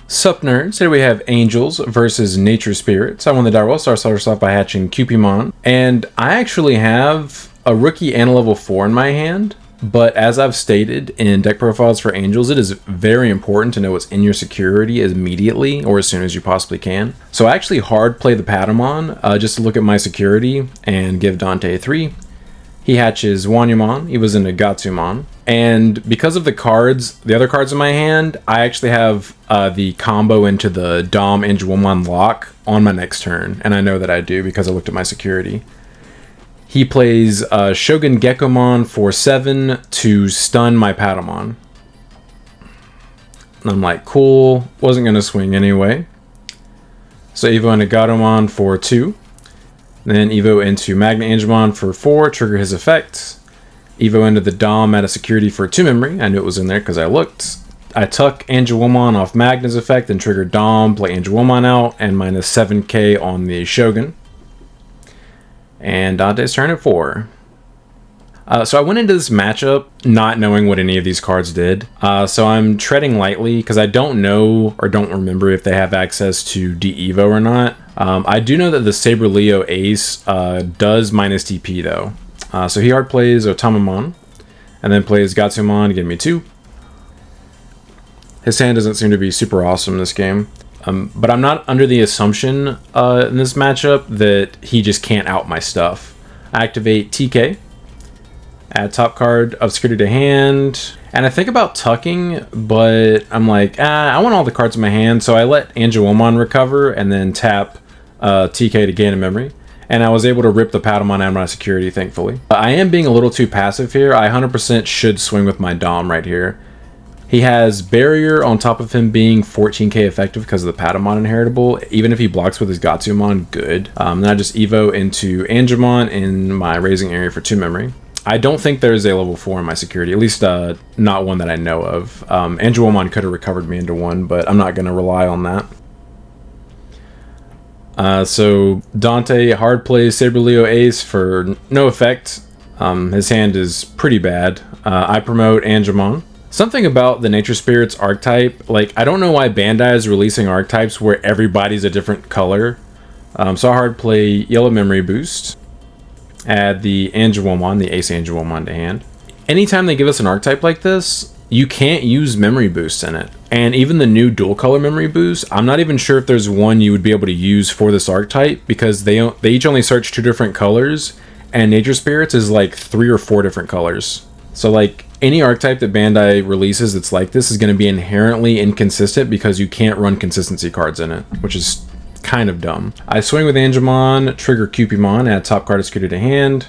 Sup nerds, today we have Angels versus Nature Spirits. I won the die roll, so I'll start us off by hatching Cupimon. And I actually have a rookie and a level 4 in my hand, but as I've stated in deck profiles for Angels, it is very important to know what's in your security immediately or as soon as you possibly can. So I actually hard play the Patamon just to look at my security and give Dante a 3. He hatches Wanyamon, he was into Gatsumon. And because of the cards, the other cards in my hand, I actually have the combo into the Dom Angewomon lock on my next turn. And I know that I do because I looked at my security. He plays Shogun Gekomon for 7 to stun my Patamon. And I'm like, cool, wasn't going to swing anyway. So Evo into Gatomon for 2. Then Evo into Magna Angemon for 4, trigger his effect. Evo into the Dom at a security for 2 memory. I knew it was in there because I looked. I tuck Angewomon off Magna's effect and trigger Dom, play Angewomon out, and minus 7k on the Shogun. And Dante's turn at 4. So I went into this matchup not knowing what any of these cards did. So I'm treading lightly because I don't know or don't remember if they have access to de-evo or not. I do know that the Saber Leo Ace does minus TP though. So he hard plays Otamamon and then plays Gatsumon to give me 2. His hand doesn't seem to be super awesome this game. But I'm not under the assumption in this matchup that he just can't out my stuff. I activate TK. Add top card of security to hand. And I think about tucking, but I'm like, I want all the cards in my hand. So I let Angewomon recover and then tap TK to gain a memory. And I was able to rip the Patamon out of my security, thankfully. I am being a little too passive here. I 100% should swing with my Dom right here. He has Barrier on top of him being 14k effective because of the Patamon inheritable. Even if he blocks with his Gatsumon, good. Then I just Evo into Angemon in my raising area for 2 memory. I don't think there's a level 4 in my security, at least not one that I know of. Angewomon could have recovered me into 1, but I'm not going to rely on that. So Dante hard plays Saber Leo Ace for no effect. His hand is pretty bad. I promote Angemon. Something about the Nature Spirits archetype, like I don't know why Bandai is releasing archetypes where everybody's a different color. So I hard play Yellow Memory Boost. Add the Angewomon, the Ace Angewomon to hand. Anytime they give us an archetype like this, you can't use memory boosts in it. And even the new dual color memory boost, I'm not even sure if there's one you would be able to use for this archetype because they each only search 2 different colors and Nature Spirits is like 3 or 4 different colors. So like any archetype that Bandai releases that's like this is going to be inherently inconsistent because you can't run consistency cards in it, which is kind of dumb. I swing with Angemon, trigger Cupimon, add top card of security to hand.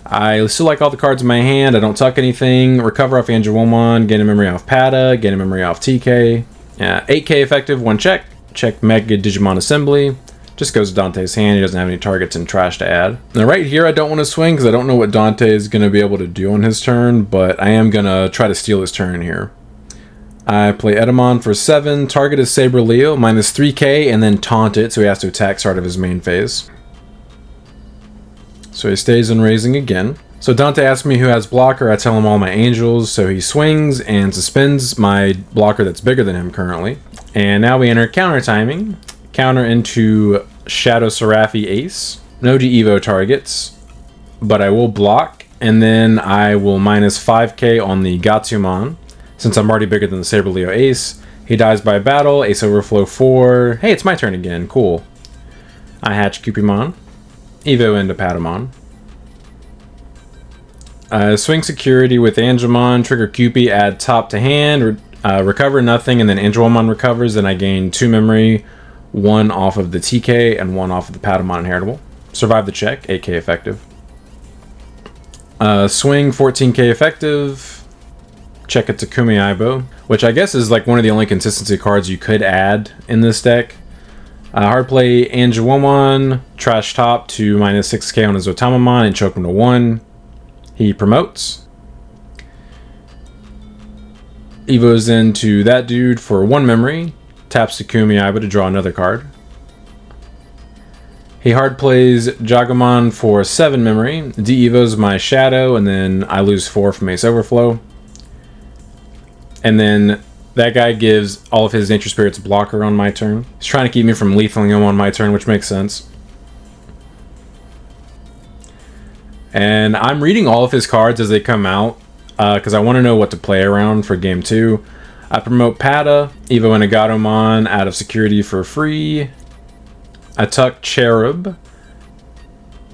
I still like all the cards in my hand. I don't tuck anything. Recover off Angewomon, gain a memory off Pata, gain a memory off TK. 8k effective, 1 check. Check Mega Digimon Assembly. Just goes to Dante's hand. He doesn't have any targets and trash to add. Now right here I don't want to swing because I don't know what Dante is going to be able to do on his turn, but I am going to try to steal his turn here. I play Edamon for 7, target is Saber Leo, minus 3k, and then taunt it, so he has to attack start of his main phase. So he stays in raising again. So Dante asks me who has blocker, I tell him all my angels, so he swings and suspends my blocker that's bigger than him currently. And now we enter counter timing. Counter into Shadow Seraphi Ace. No de-evo targets, but I will block, and then I will minus 5k on the Gatsumon. Since I'm already bigger than the Saber Leo Ace, he dies by battle, Ace Overflow 4. Hey, it's my turn again, cool. I hatch Cupimon, Evo into Patamon. Swing security with Angemon, trigger Cupie, add top to hand, recover nothing, and then Angewomon recovers, and I gain 2 memory, 1 off of the TK and 1 off of the Patamon inheritable. Survive the check, 8k effective. Swing, 14k effective. Check a Takumi Aibo, which I guess is like one of the only consistency cards you could add in this deck. Hard play Angewomon, trash top to minus 6k on his Otamamon and choke him to 1. He promotes. Evo's into that dude for 1 memory, taps Takumi Aibo to draw another card. He hard plays Jagomon for 7 memory, de-evos my Shadow, and then I lose 4 from Ace Overflow. And then That guy gives all of his Nature Spirits blocker on my turn. He's trying to keep me from lethaling him on my turn, which makes sense. And I'm reading all of his cards as they come out, because I want to know what to play around for game 2. I promote Pata, Evo and Agatomon out of security for free. I tuck Cherub,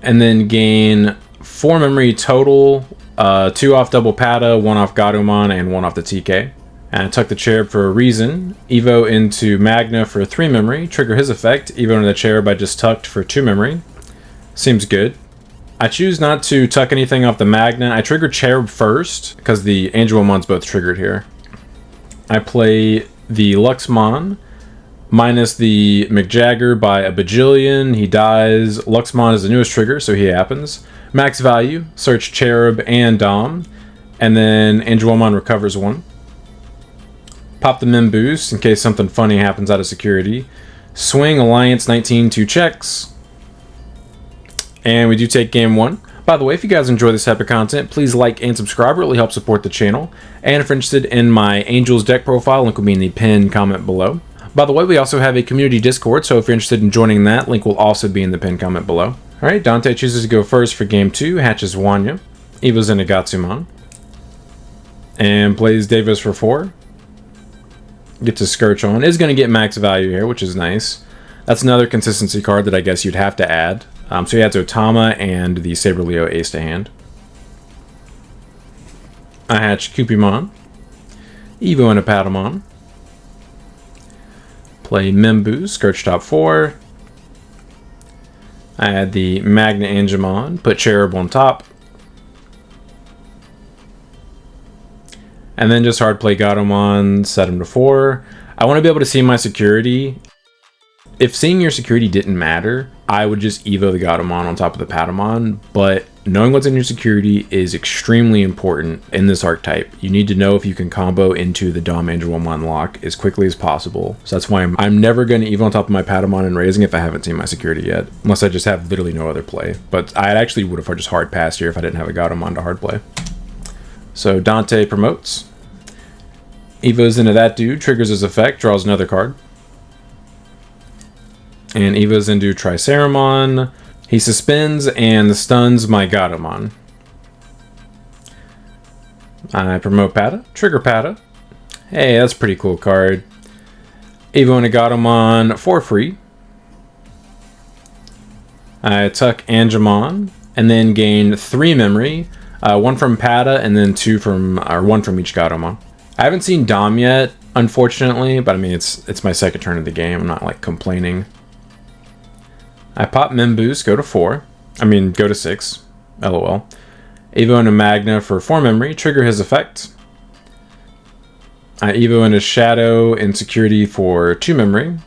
and then gain 4 memory total, 2 off double Pata, 1 off Gatomon, and 1 off the TK. And I tuck the Cherub for a reason. Evo into Magna for 3 memory, trigger his effect. Evo into the Cherub I just tucked for 2 memory. Seems good. I choose not to tuck anything off the Magna. I trigger Cherub first, because the Angelomon's both triggered here. I play the Luxmon, minus the McJagger by a bajillion. He dies. Luxmon is the newest trigger, so he happens. Max value, search Cherub and Dom, and then Angelomon recovers 1. Pop the Mim boost in case something funny happens out of security. Swing Alliance 19 2 checks. And we do take game 1. By the way, if you guys enjoy this type of content, please like and subscribe. It really helps support the channel. And if you're interested in my Angels deck profile, link will be in the pinned comment below. By the way, we also have a community Discord, so if you're interested in joining that, link will also be in the pinned comment below. Alright, Dante chooses to go first for game 2, hatches Wanya. Evo's into Gatsumon. And plays Davos for 4. Gets a Scourge on. Is going to get max value here, which is nice. That's another consistency card that I guess you'd have to add. So he adds Otama and the Saberleo Ace to hand. I hatch Cupimon. Evo and a Patamon. Play Mimbu, Scourge top 4. I add the Magna Angemon, put Cherub on top. And then just hard play Gatomon, set him to 4. I want to be able to see my security. If seeing your security didn't matter, I would just Evo the Gatomon on top of the Patamon, but knowing what's in your security is extremely important in this archetype. You need to know if you can combo into the Dom Angelomon lock as quickly as possible. So that's why I'm never going to Evo on top of my Patamon and raising if I haven't seen my security yet, unless I just have literally no other play. But I actually would have just hard passed here if I didn't have a Gatomon to hard play. So Dante promotes. Evo's into that dude, triggers his effect, draws another card. And Evo's into Triceramon. He suspends and stuns my Gatomon. I promote Pata, trigger Pata. Hey, that's a pretty cool card. Evo into Gatomon for free. I tuck Angemon and then gain 3 memory. 1 from Pata and then 1 from each Gatomon. I haven't seen Dom yet, unfortunately, but I mean it's my second turn of the game. I'm not like complaining. I pop Mimboost, go to 4. Go to 6. LOL. Evo into Magna for 4 memory, trigger his effect. I Evo into Shadow in security for 2 memory.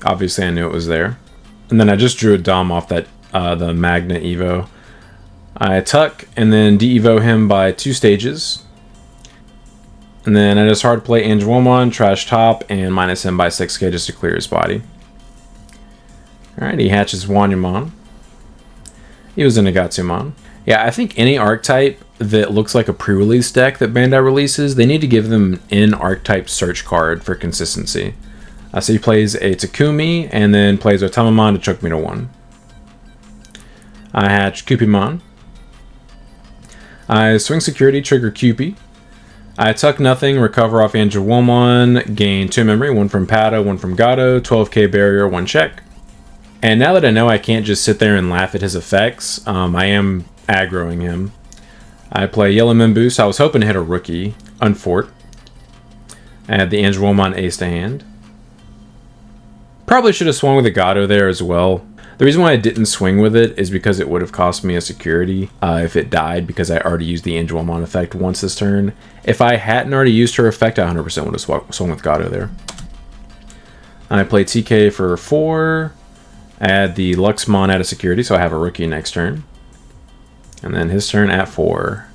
Obviously I knew it was there. And then I just drew a Dom off that the Magna Evo. I tuck and then de-Evo him by 2 stages. And then I just hard play Angelomon, trash top, and minus him by 6k just to clear his body. Alright, he hatches Wanyamon. He was in Gatsumon. Yeah, I think any archetype that looks like a pre-release deck that Bandai releases, they need to give them an in-archetype search card for consistency. So he plays a Takumi, and then plays Otamamon to choke me to 1. I hatch Cupimon. I swing security, trigger Cupie. I tuck nothing, recover off Angelomon, gain 2 memory, 1 from Pata, 1 from Gato, 12k barrier, 1 check. And now that I know I can't just sit there and laugh at his effects, I am aggroing him. I play Yellow Mimboost. I was hoping to hit a rookie, Unfort. I had the Angelomon Ace to hand. Probably should have swung with a Gato there as well. The reason why I didn't swing with it is because it would have cost me a security if it died, because I already used the Angelomon effect once this turn. If I hadn't already used her effect, I 100% would have swung with Gato there. I play TK for 4. Add the Luxmon out of security, so I have a rookie next turn. And then his turn at 4.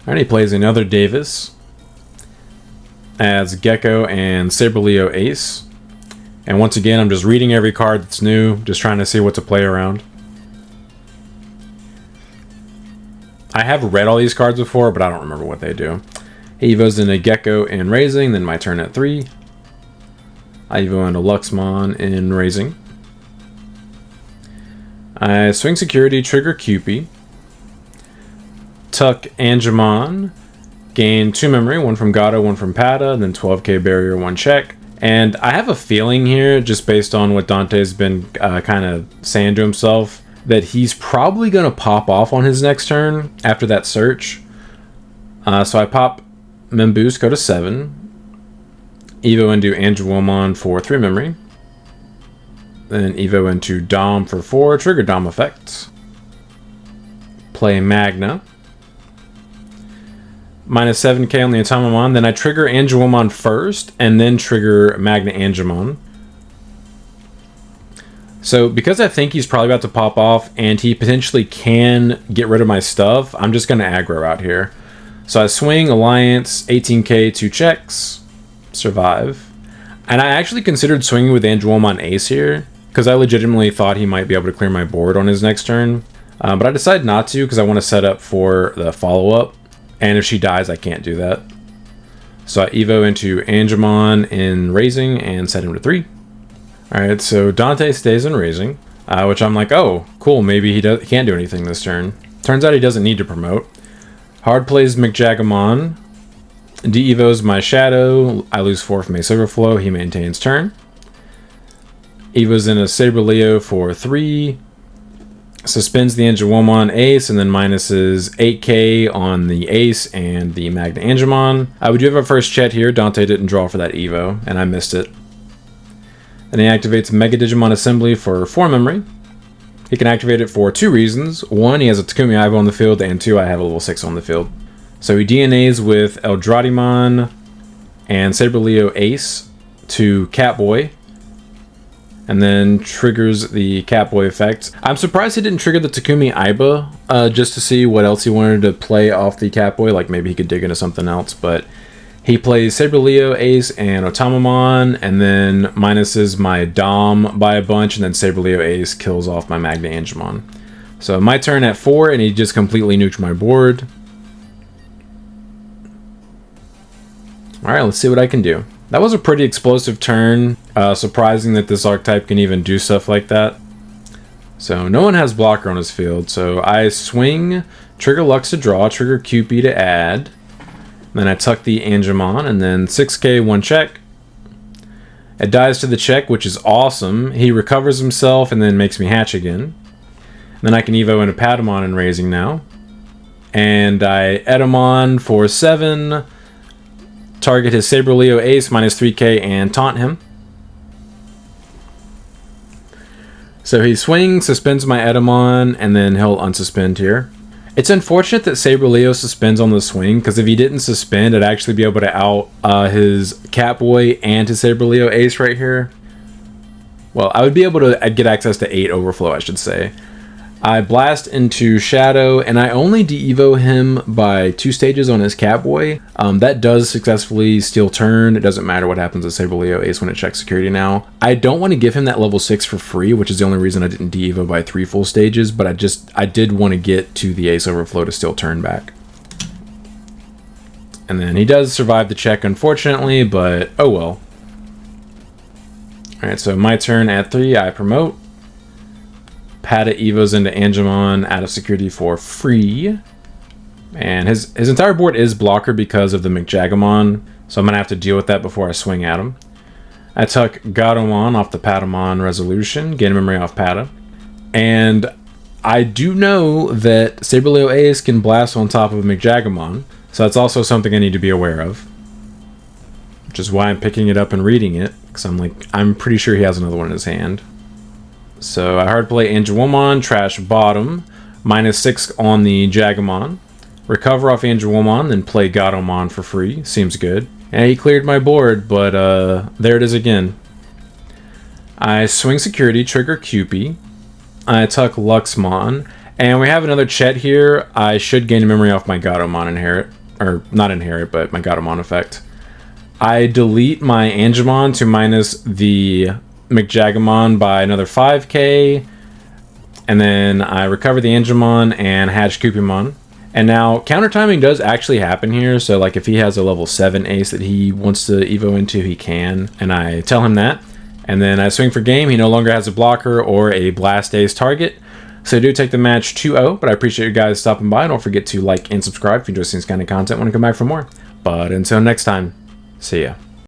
Alright, he plays another Davis. Adds Gecko and Saberleo Ace. And once again, I'm just reading every card that's new, just trying to see what to play around. I have read all these cards before, but I don't remember what they do. He evos into Gecko in Raising, then my turn at 3. I evo into Luxmon in Raising. I swing Security, trigger Cupid. Tuck Angemon. Gain 2 memory, 1 from Gato, 1 from Pata, then 12k barrier, 1 check. And I have a feeling here, just based on what Dante's been kind of saying to himself, that he's probably going to pop off on his next turn after that search. So I pop Memboost, go to 7. Evo into Angelwomon for 3 memory. Then Evo into Dom for 4, trigger Dom effect. Play Magna. Minus 7k on the Dominimon. Then I trigger Angelwomon first, and then trigger Magna Angemon. So because I think he's probably about to pop off, and he potentially can get rid of my stuff, I'm just going to aggro out here. So I swing Alliance, 18k, 2 checks, survive. And I actually considered swinging with Angelwomon Ace here, because I legitimately thought he might be able to clear my board on his next turn. But I decided not to, because I want to set up for the follow-up. And if she dies, I can't do that. So I evo into Angemon in Raising and set him to 3. Alright, so Dante stays in Raising, which I'm like, oh, cool, maybe he can't do anything this turn. Turns out he doesn't need to promote. Hard plays McJagamon. De-evos my Shadow. I lose 4 from Ace Overflow. He maintains turn. Evos in a Sabreleo for 3. Suspends the Angelwomon Ace and then minuses 8k on the Ace and the Magna Angemon. We do have our first chat here. Dante didn't draw for that Evo, and I missed it. Then he activates Mega Digimon Assembly for 4 memory. He can activate it for 2 reasons. 1, he has a Takumi Aibo on the field, and 2, I have a level 6 on the field. So he DNAs with Eldradimon and Sabreleo Ace to Catboy, and then triggers the Catboy effect. I'm surprised he didn't trigger the Takumi Aiba just to see what else he wanted to play off the Catboy, like maybe he could dig into something else, but he plays Sabreleo, Ace, and Otamamon, and then minuses my Dom by a bunch, and then Sabreleo Ace kills off my Magna Angemon. So my turn at 4, and he just completely nuked my board. Alright, let's see what I can do. That was a pretty explosive turn. Surprising that this archetype can even do stuff like that. So no one has blocker on his field, so I swing, trigger Lux to draw, trigger Cupid to add. Then I tuck the Angemon, and then 6k, 1 check. It dies to the check, which is awesome. He recovers himself and then makes me hatch again. Then I can evo into Patamon in Raising now. And I Edamon for 7. Target his Sabreleo Ace, minus 3k, and taunt him. So he swings, suspends my Edamon, and then he'll unsuspend here. It's unfortunate that Sabreleo suspends on the swing, because if he didn't suspend, I'd actually be able to out his Catboy and his Sabreleo Ace right here. Well, I would be able to get access to 8 Overflow, I should say. I blast into Shadow, and I only de-evo him by 2 stages on his Catboy. That does successfully steal turn. It doesn't matter what happens to Sabreleo Ace when it checks security now. I don't want to give him that level 6 for free, which is the only reason I didn't de-evo by 3 full stages, but I did want to get to the Ace Overflow to steal turn back. And then he does survive the check, unfortunately, but oh well. Alright, so my turn at 3, I promote. Pata evos into Angemon out of security for free. And his entire board is blocker because of the McJagamon, so I'm going to have to deal with that before I swing at him. I tuck Gatomon off the Patamon resolution, gain memory off Pata. And I do know that Sabreleo Ace can blast on top of McJagamon, so that's also something I need to be aware of. Which is why I'm picking it up and reading it, because I'm pretty sure he has another one in his hand. So I hard play Angelwomon, trash bottom, minus 6 on the Jagamon. Recover off Angelwomon, then play Gatomon for free. Seems good. And he cleared my board, but there it is again. I swing security, trigger Cupid. I tuck Luxmon. And we have another Chet here. I should gain memory off my Gatomon inherit. Or, not inherit, but my Gatomon effect. I delete my Angemon to minus the McJagamon by another 5k, and then I recover the Angemon and hatch Cupimon. And now counter timing does actually happen here. So like if he has a level 7 ace that he wants to evo into, he can. And I tell him that. And then I swing for game. He no longer has a blocker or a blast ace target. So I do take the match 2-0, but I appreciate you guys stopping by. Don't forget to like and subscribe if you enjoy seeing this kind of content. Want to come back for more. But until next time, see ya.